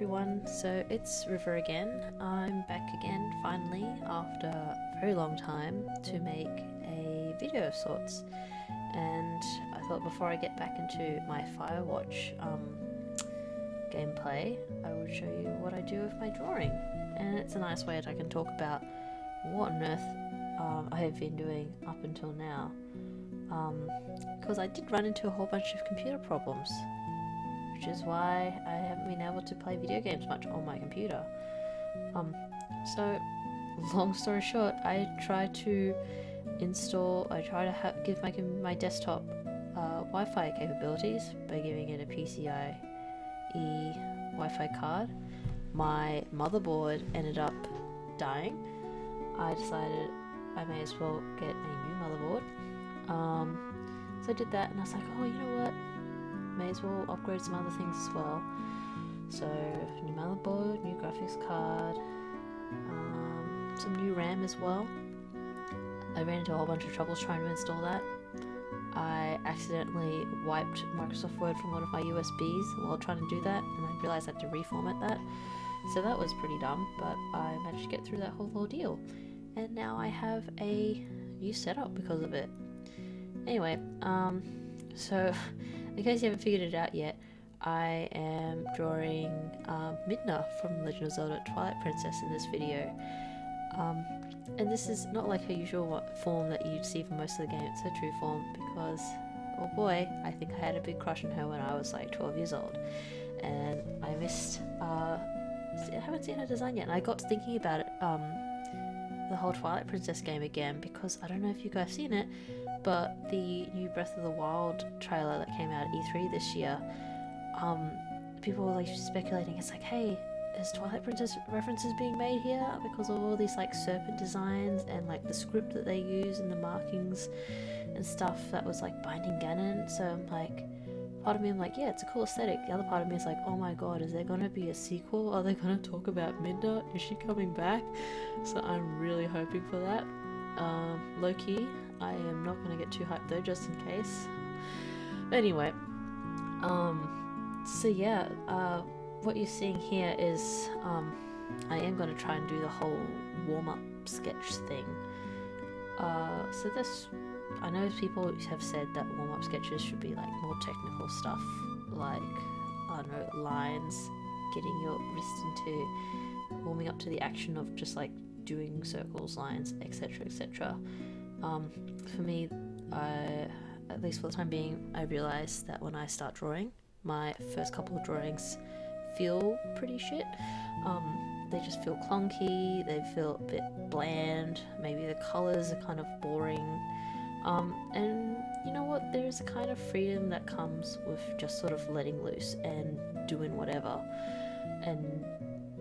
everyone, so it's River again. I'm back again finally after a very long time to make a video of sorts, and I thought before I get back into my Firewatch gameplay I would show you what I do with my drawing, and it's a nice way that I can talk about what on earth I have been doing up until now, because I did run into a whole bunch of computer problems, which is why I haven't been able to play video games much on my computer. So long story short, I try to give my desktop Wi-Fi capabilities by giving it a PCIe Wi-Fi card. My motherboard ended up dying. I decided I may as well get a new motherboard. So I did that, and I was like, oh, you know what? May as well upgrade some other things as well. So new motherboard, new graphics card, some new RAM as well. I ran into a whole bunch of troubles trying to install that. I accidentally wiped Microsoft Word from one of my USBs while trying to do that, and I realized I had to reformat that. So that was pretty dumb, but I managed to get through that whole ordeal. And now I have a new setup because of it. Anyway, so in case you haven't figured it out yet, I am drawing Midna from Legend of Zelda Twilight Princess in this video. And this is not like her usual form that you'd see for most of the game. It's her true form because, oh boy, I think I had a big crush on her when I was like 12 years old. And I missed, I haven't seen her design yet, and I got to thinking about it, the whole Twilight Princess game again, because I don't know if you guys have seen it, but the new Breath of the Wild trailer that came out at E3 this year, people were like speculating, it's like, hey, is Twilight Princess references being made here because of all these like serpent designs and like the script that they use and the markings and stuff that was like binding Ganon? So I'm like, part of me I'm like, yeah, it's a cool aesthetic. The other part of me is like, oh my god, is there gonna be a sequel? Are they gonna talk about Midna? Is she coming back? So I'm really hoping for that. Low-key, I am not gonna get too hyped though, just in case. But anyway, so yeah, what you're seeing here is I am going to try and do the whole warm-up sketch thing. So this, I know people have said that warm-up sketches should be like more technical stuff, like, I don't know, lines, getting your wrist into warming up to the action of just like doing circles, lines, etc, etc. For me, at least for the time being, I realized that when I start drawing, my first couple of drawings feel pretty shit. They just feel clunky, they feel a bit bland, maybe the colors are kind of boring, and you know what, there's a kind of freedom that comes with just sort of letting loose and doing whatever. And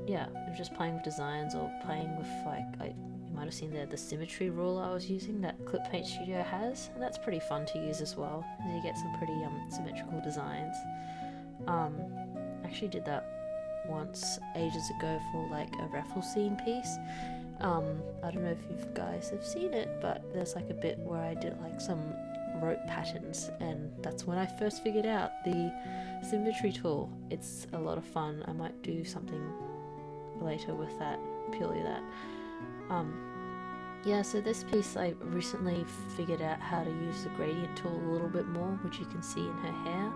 yeah, just playing with designs or playing with like, you might have seen the symmetry rule I was using that Speedpaint Studio has, and that's pretty fun to use as well, as you get some pretty symmetrical designs. Actually did that once ages ago for like a raffle scene piece. I don't know if you guys have seen it, but there's like a bit where I did like some rope patterns, and that's when I first figured out the symmetry tool. It's a lot of fun. I might do something later with that, purely that. Yeah, so this piece I recently figured out how to use the gradient tool a little bit more, which you can see in her hair.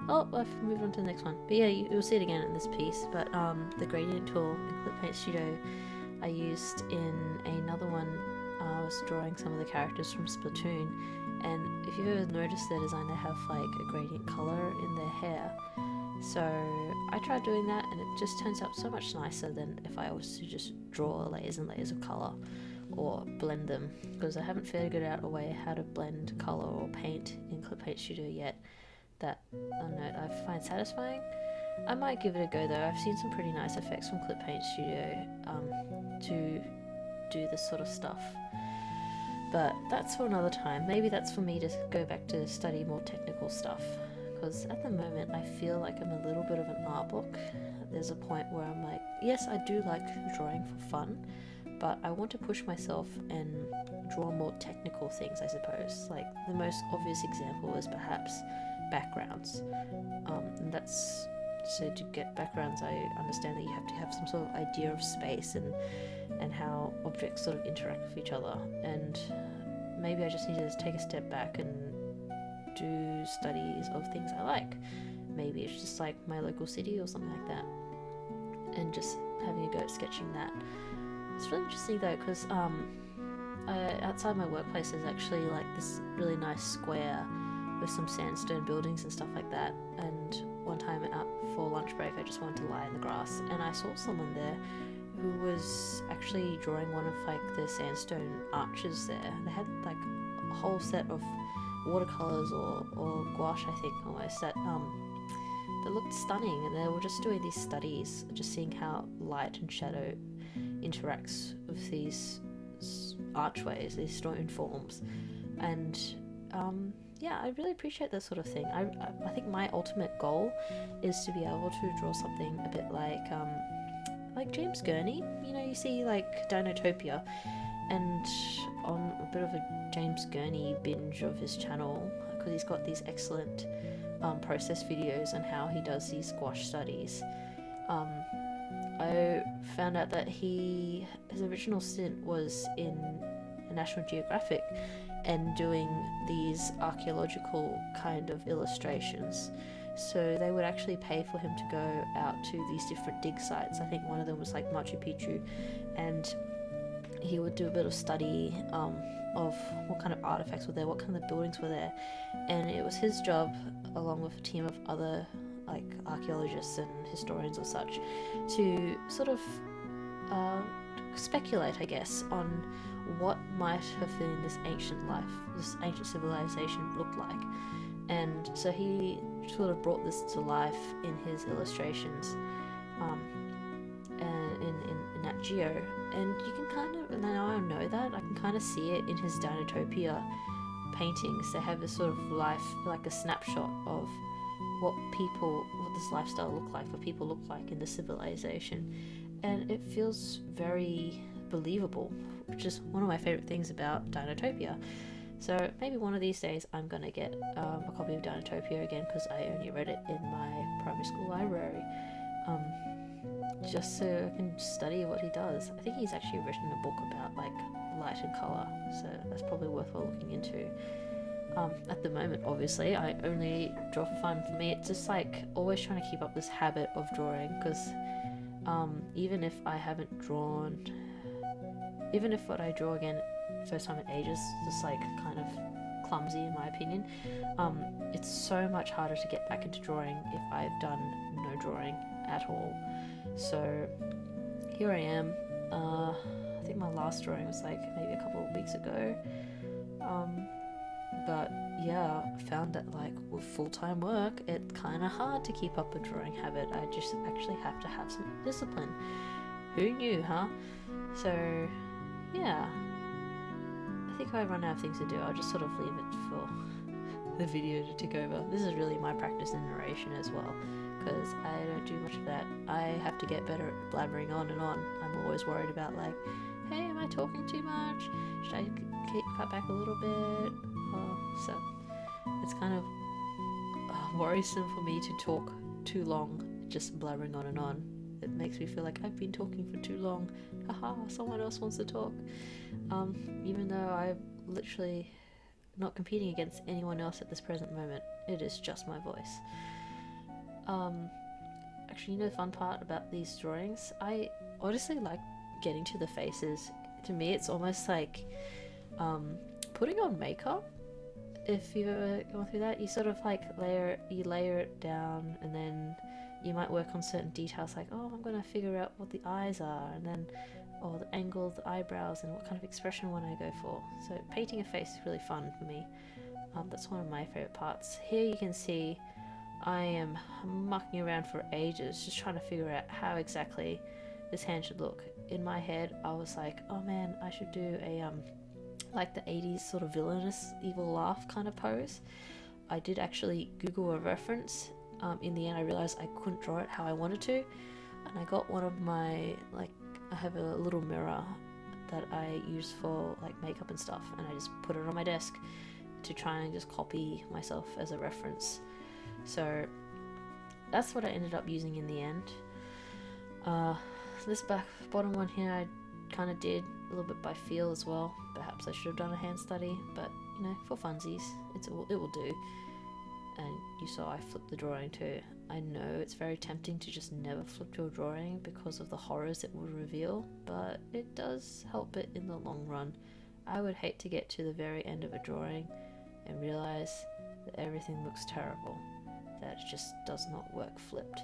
Oh, I've moved on to the next one. But yeah, you'll see it again in this piece. But the gradient tool in Speedpaint Studio I used in another one. I was drawing some of the characters from Splatoon, and if you've ever noticed their design, they have like a gradient color in their hair. So I tried doing that, and it just turns out so much nicer than if I was to just draw layers and layers of color or blend them, because I haven't figured out a way how to blend color or paint in Speedpaint Studio yet that I don't know, I find satisfying. I might give it a go though. I've seen some pretty nice effects from Speedpaint Studio to do this sort of stuff, but that's for another time. Maybe that's for me to go back to study more technical stuff, because at the moment I feel like I'm a little bit of an art book. There's a point where I'm like, yes, I do like drawing for fun, but I want to push myself and draw more technical things, I suppose. Like the most obvious example is perhaps backgrounds, and that's so to get backgrounds, I understand that you have to have some sort of idea of space and how objects sort of interact with each other, and maybe I just need to take a step back and do studies of things I like. Maybe it's just like my local city or something like that, and just having a go at sketching that. It's really interesting though, because outside my workplace there's actually like this really nice square with some sandstone buildings and stuff like that, and one time out for lunch break I just wanted to lie in the grass and I saw someone there who was actually drawing one of like the sandstone arches there. They had like a whole set of watercolors or gouache, I think, almost, that looked stunning, and they were just doing these studies, just seeing how light and shadow interacts with these archways, these stone forms. And yeah, I really appreciate that sort of thing. I think my ultimate goal is to be able to draw something a bit like James Gurney. You know, you see like Dinotopia, and on a bit of a James Gurney binge of his channel, because he's got these excellent process videos on how he does these gouache studies. I found out that his original stint was in National Geographic and doing these archaeological kind of illustrations. So they would actually pay for him to go out to these different dig sites. I think one of them was like Machu Picchu, and he would do a bit of study of what kind of artifacts were there, what kind of buildings were there, and it was his job, along with a team of other like archaeologists and historians or such, to sort of speculate, I guess, on what might have been this ancient life, this ancient civilization looked like. And so he sort of brought this to life in his illustrations in Nat Geo, and you can kind of, and now I know that, I can kind of see it in his Dinotopia paintings. They have this sort of life, like a snapshot of what this lifestyle looked like, what people look like in the civilization, and it feels very believable, which is one of my favorite things about Dinotopia. So maybe one of these days I'm gonna get a copy of Dinotopia again, because I only read it in my primary school library, just so I can study what he does. I think he's actually written a book about like light and colour, so that's probably worthwhile looking into. At the moment, obviously, I only draw for fun. For me, it's just like always trying to keep up this habit of drawing, because even if I haven't drawn, even if what I draw again first time in ages, just like kind of clumsy in my opinion, it's so much harder to get back into drawing if I've done no drawing at all. So here I am. I think my last drawing was like maybe a couple of weeks ago. But yeah, I found that like with full-time work, it's kind of hard to keep up a drawing habit. I just actually have to have some discipline. Who knew, huh? So yeah, I think if I run out of things to do, I'll just sort of leave it for the video to take over. This is really my practice in narration as well, because I don't do much of that. I have to get better at blabbering on and on. I'm always worried about like, hey, am I talking too much? Should I cut back a little bit? So it's kind of worrisome for me to talk too long, just blabbering on and on. It makes me feel like I've been talking for too long. Haha, someone else wants to talk. Even though I'm literally not competing against anyone else at this present moment. It is just my voice. Actually, you know the fun part about these drawings? I honestly like getting to the faces. To me, it's almost like putting on makeup. If you've ever gone through that, you sort of like layer it down, and then you might work on certain details like, oh, I'm gonna figure out what the eyes are, and then or the angle of the eyebrows and what kind of expression one I go for. So painting a face is really fun for me. That's one of my favorite parts. Here you can see I am mucking around for ages just trying to figure out how exactly this hand should look. In my head I was like, oh man, I should do a like the 80s sort of villainous evil laugh kind of pose. I did actually Google a reference. In the end I realized I couldn't draw it how I wanted to, and I got one of my, like, I have a little mirror that I use for like makeup and stuff, and I just put it on my desk to try and just copy myself as a reference. So that's what I ended up using in the end. This bottom one here I kind of did a little bit by feel as well. Perhaps I should have done a hand study, but you know, for funsies, it will do. And you saw I flipped the drawing too. I know it's very tempting to just never flip your drawing because of the horrors it will reveal, but it does help it in the long run. I would hate to get to the very end of a drawing and realize that everything looks terrible, that it just does not work flipped.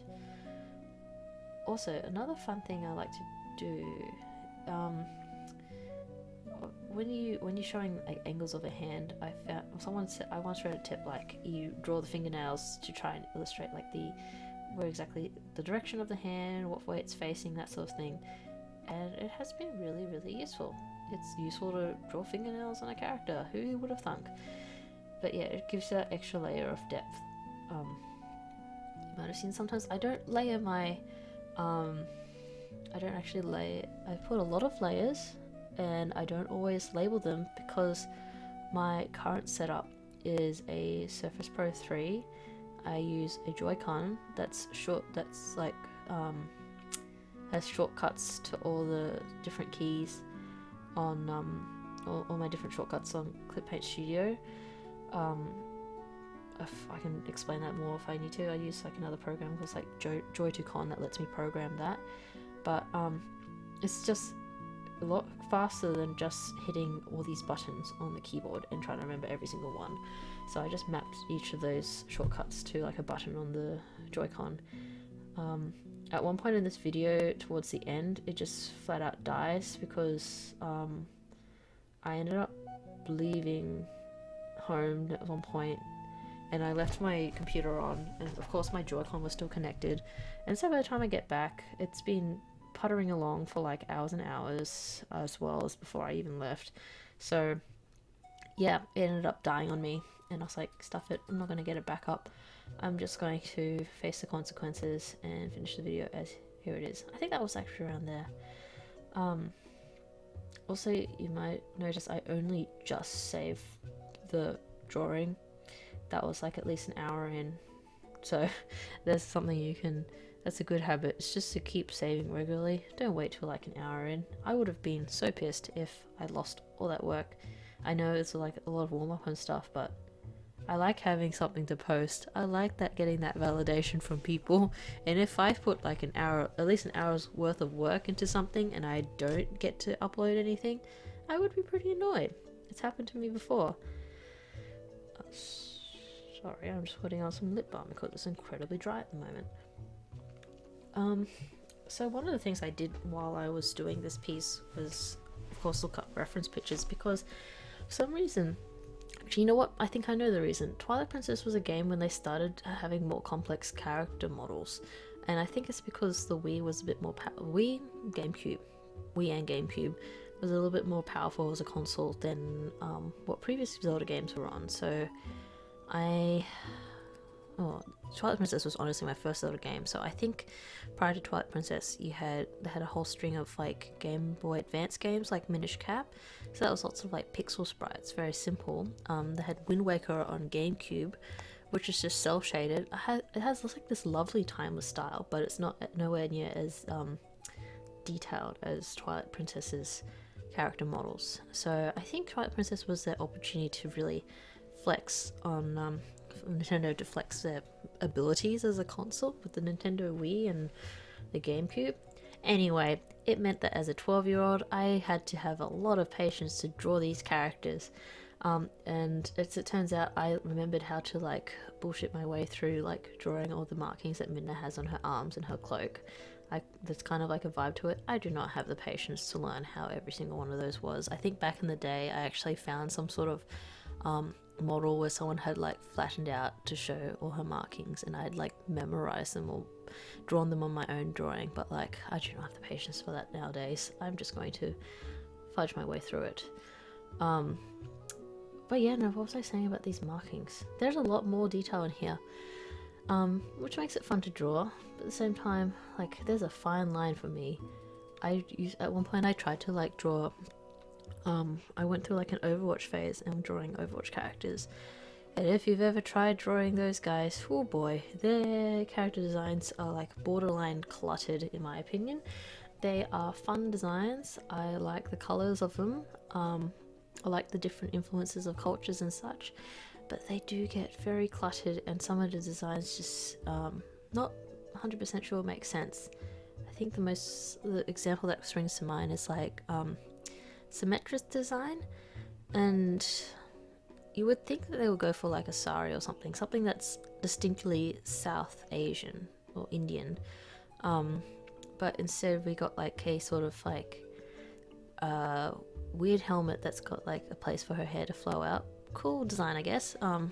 Also, another fun thing I like to do, when you're showing like angles of a hand, I once read a tip like you draw the fingernails to try and illustrate like where exactly the direction of the hand, what way it's facing, that sort of thing, and it has been really, really useful. It's useful to draw fingernails on a character. Who would have thunk? But yeah, it gives that extra layer of depth. You might have seen sometimes I don't layer my I don't actually layer. I put a lot of layers and I don't always label them because my current setup is a Surface Pro 3. I use a Joy-Con that's like has shortcuts to all the different keys on all my different shortcuts on Speedpaint Studio. If I can explain that more if I need to. I use like another program called like Joy2Con that lets me program that, but it's just a lot faster than just hitting all these buttons on the keyboard and trying to remember every single one. So I just mapped each of those shortcuts to like a button on the Joy-Con. At one point in this video, towards the end, it just flat out dies because I ended up leaving home at one point and I left my computer on, and of course my Joy-Con was still connected, and so by the time I get back it's been puttering along for like hours and hours, as well as before I even left. So yeah, it ended up dying on me and I was like, stuff it, I'm not going to get it back up. I'm just going to face the consequences and finish the video as here it is. I think that was actually around there. Also, you might notice I only just saved the drawing. That was like at least an hour in, so there's something you can, that's a good habit. It's just to keep saving regularly. Don't wait till like an hour in. I would have been so pissed if I lost all that work. I know it's like a lot of warm up and stuff, but I like having something to post. I like that, getting that validation from people. And if I put like an hour, at least an hour's worth of work into something and I don't get to upload anything, I would be pretty annoyed. It's happened to me before. Sorry, I'm just putting on some lip balm because it's incredibly dry at the moment. So one of the things I did while I was doing this piece was, of course, look up reference pictures, because for some reason, actually, you know what? I think I know the reason. Twilight Princess was a game when they started having more complex character models, and I think it's because the Wii was a bit more Wii and GameCube was a little bit more powerful as a console than what previous Zelda games were on. So Twilight Princess was honestly my first Zelda game, so I think prior to Twilight Princess they had a whole string of like Game Boy Advance games like Minish Cap, so that was lots of like pixel sprites, very simple. They had Wind Waker on GameCube, which is just cel shaded. It has like this lovely timeless style, but it's nowhere near as detailed as Twilight Princess's character models. So I think Twilight Princess was their opportunity to really flex on Nintendo, to flex their abilities as a console with the Nintendo Wii and the GameCube. Anyway, it meant that as a 12-year-old I had to have a lot of patience to draw these characters, and as it turns out I remembered how to like bullshit my way through like drawing all the markings that Midna has on her arms and her cloak. There's kind of like a vibe to it. I do not have the patience to learn how every single one of those was. I think back in the day I actually found some sort of model where someone had like flattened out to show all her markings, and I had like memorized them or drawn them on my own drawing, but like I do not have the patience for that nowadays. I'm just going to fudge my way through it. But yeah, no, what was I saying about these markings? There's a lot more detail in here, which makes it fun to draw, but at the same time, like, there's a fine line for me. At one point I tried to like draw, I went through like an Overwatch phase and drawing Overwatch characters, And if you've ever tried drawing those guys, oh boy, their character designs are like borderline cluttered in my opinion. They are fun designs. I like the colors of them. I like the different influences of cultures and such, but they do get very cluttered, and some of the designs just not 100% sure make sense. I think the example that springs to mind is like Symmetra's design, and you would think that they would go for like a sari or something that's distinctly South Asian or Indian, but instead we got like a sort of like weird helmet that's got like a place for her hair to flow out. Cool design, I guess. I'm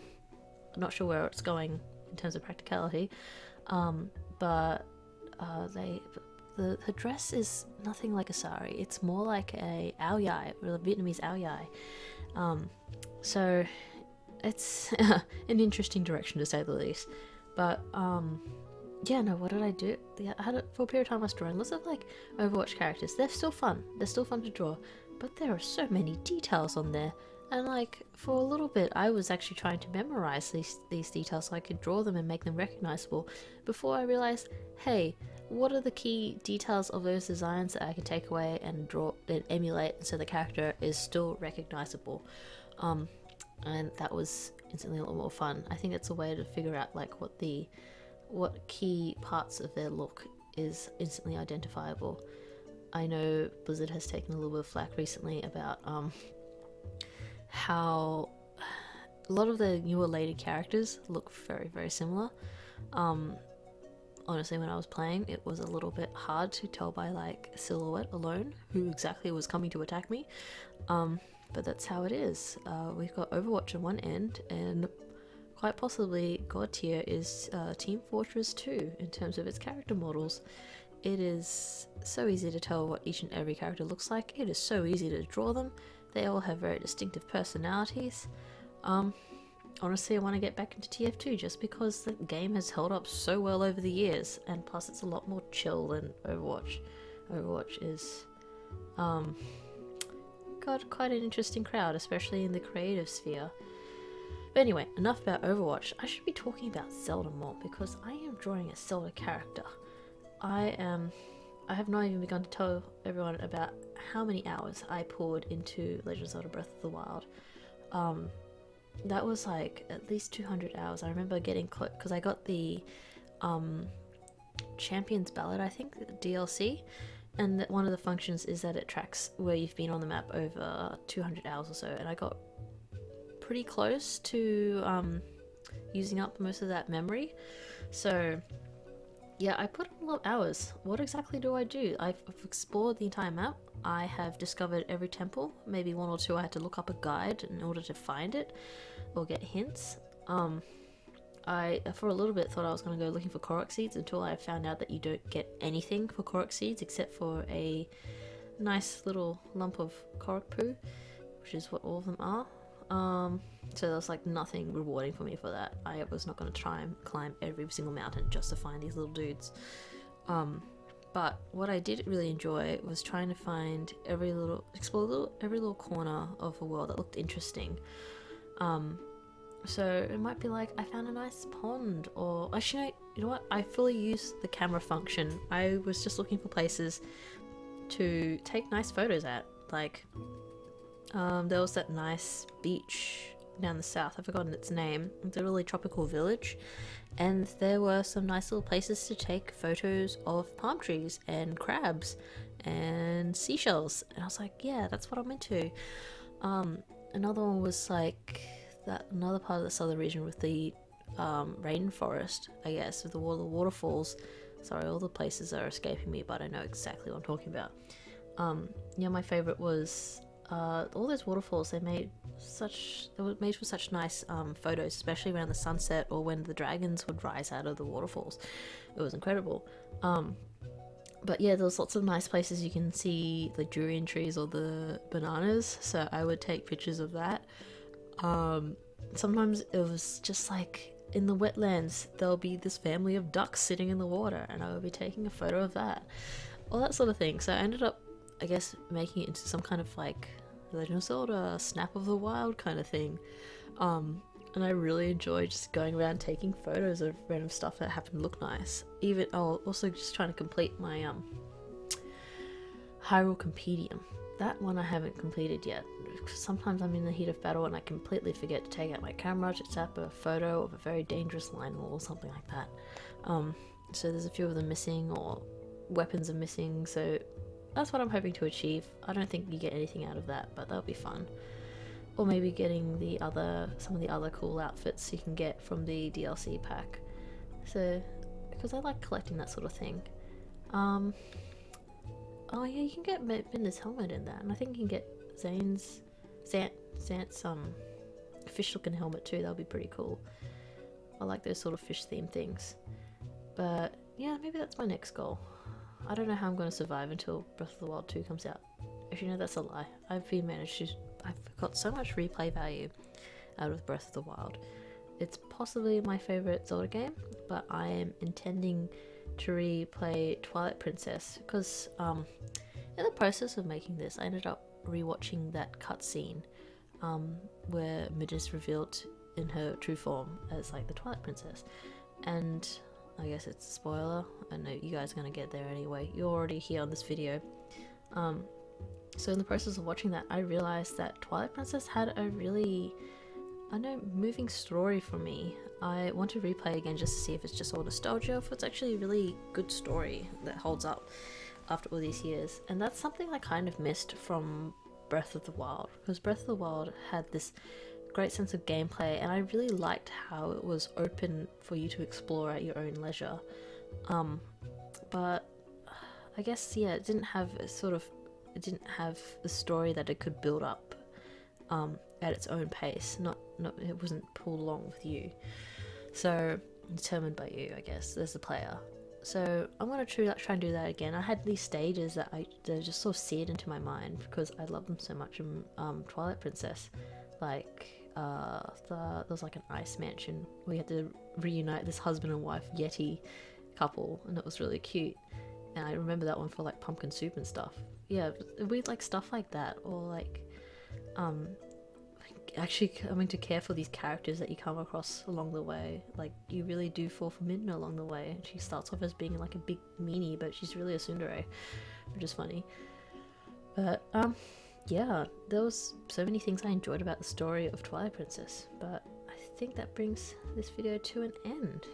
not sure where it's going in terms of practicality, but her dress is nothing like a sari. It's more like a ao dai, or a Vietnamese ao dai. So it's an interesting direction to say the least. But yeah, no, what did I do? Yeah, I had it for a period of time. I was drawing lots of like Overwatch characters. They're still fun. They're still fun to draw, but there are so many details on there. And like for a little bit, I was actually trying to memorize these details so I could draw them and make them recognizable. Before I realized, hey, what are the key details of those designs that I can take away and draw and emulate, so the character is still recognizable? And that was instantly a lot more fun. I think it's a way to figure out like what key parts of their look is instantly identifiable. I know Blizzard has taken a little bit of flack recently about how a lot of the newer lady characters look very, very similar. Honestly, when I was playing, it was a little bit hard to tell by like silhouette alone who exactly was coming to attack me. But that's how it is. We've got Overwatch on one end, and quite possibly God tier is Team Fortress 2 in terms of its character models. It is so easy to tell what each and every character looks like. It is so easy to draw them. They all have very distinctive personalities. Honestly, I want to get back into TF2 just because the game has held up so well over the years, and plus it's a lot more chill than Overwatch. Overwatch is got quite an interesting crowd, especially in the creative sphere. But anyway, enough about Overwatch. I should be talking about Zelda more because I am drawing a Zelda character. I have not even begun to tell everyone about how many hours I poured into Legend of Zelda Breath of the Wild. That was like at least 200 hours. I remember getting close because I got the Champion's Ballad, I think, the DLC, and one of the functions is that it tracks where you've been on the map over 200 hours or so, and I got pretty close to using up most of that memory. So yeah, I put a lot of hours. What exactly do I do? I've explored the entire map. I have discovered every temple. Maybe one or two I had to look up a guide in order to find it or get hints. I, for a little bit, thought I was going to go looking for Korok seeds until I found out that you don't get anything for Korok seeds except for a nice little lump of Korok poo, which is what all of them are. So there was like nothing rewarding for me for that. I was not going to try and climb every single mountain just to find these little dudes. But what I did really enjoy was trying to find every little corner of a world that looked interesting. So it might be like, I found a nice pond, or actually, you know what? I fully used the camera function. I was just looking for places to take nice photos at. Like, there was that nice beach down the south. I've forgotten its name. It's a really tropical village, and there were some nice little places to take photos of palm trees and crabs and seashells. And I was like, yeah, that's what I'm into. Another one was like another part of the southern region with the rainforest, I guess, with the waterfalls. Sorry, all the places are escaping me, but I know exactly what I'm talking about. Yeah, my favorite was all those waterfalls. They were made for such nice photos, especially around the sunset or when the dragons would rise out of the waterfalls. It was incredible. But yeah, there was lots of nice places you can see the durian trees or the bananas, so I would take pictures of that. Sometimes it was just like in the wetlands, there'll be this family of ducks sitting in the water, and I would be taking a photo of that, all that sort of thing. So I ended up, I guess, making it into some kind of like Legend of Zelda, Snap of the Wild kind of thing. and I really enjoy just going around taking photos of random stuff that happen to look nice. Even also just trying to complete my Hyrule Compendium. That one I haven't completed yet. Sometimes I'm in the heat of battle and I completely forget to take out my camera to snap a photo of a very dangerous line wall or something like that. So there's a few of them missing, or weapons are missing, so that's what I'm hoping to achieve. I don't think you get anything out of that, but that'll be fun. Or maybe getting some of the other cool outfits you can get from the DLC pack. So, because I like collecting that sort of thing. Oh yeah, you can get Midna's helmet in that, and I think you can get Zant's fish looking helmet too. That'll be pretty cool. I like those sort of fish themed things. But yeah, maybe that's my next goal. I don't know how I'm going to survive until Breath of the Wild 2 comes out. If you know, that's a lie. I've got so much replay value out of Breath of the Wild. It's possibly my favorite Zelda game, but I am intending to replay Twilight Princess because in the process of making this, I ended up rewatching that cutscene where Midna's revealed in her true form as like the Twilight Princess, and I guess it's a spoiler. I know you guys are gonna get there anyway. You're already here on this video. So in the process of watching that, I realized that Twilight Princess had a really, moving story for me. I want to replay again just to see if it's just all nostalgia, or if it's actually a really good story that holds up after all these years. And that's something I kind of missed from Breath of the Wild, because Breath of the Wild had this great sense of gameplay, and I really liked how it was open for you to explore at your own leisure. But I guess, yeah, it didn't have the story that it could build up at its own pace. It wasn't pulled along with you. So determined by you, I guess, as the player. So I'm gonna try and do that again. I had these stages that just sort of seared into my mind because I love them so much in Twilight Princess. Like there was like an ice mansion where you had to reunite this husband and wife Yeti couple, and it was really cute. And I remember that one for like pumpkin soup and stuff. Yeah, we like stuff like that, or like actually coming to care for these characters that you come across along the way. Like, you really do fall for Midna along the way. She starts off as being like a big meanie, but she's really a tsundere, which is funny. But yeah, there was so many things I enjoyed about the story of Twilight Princess, but I think that brings this video to an end.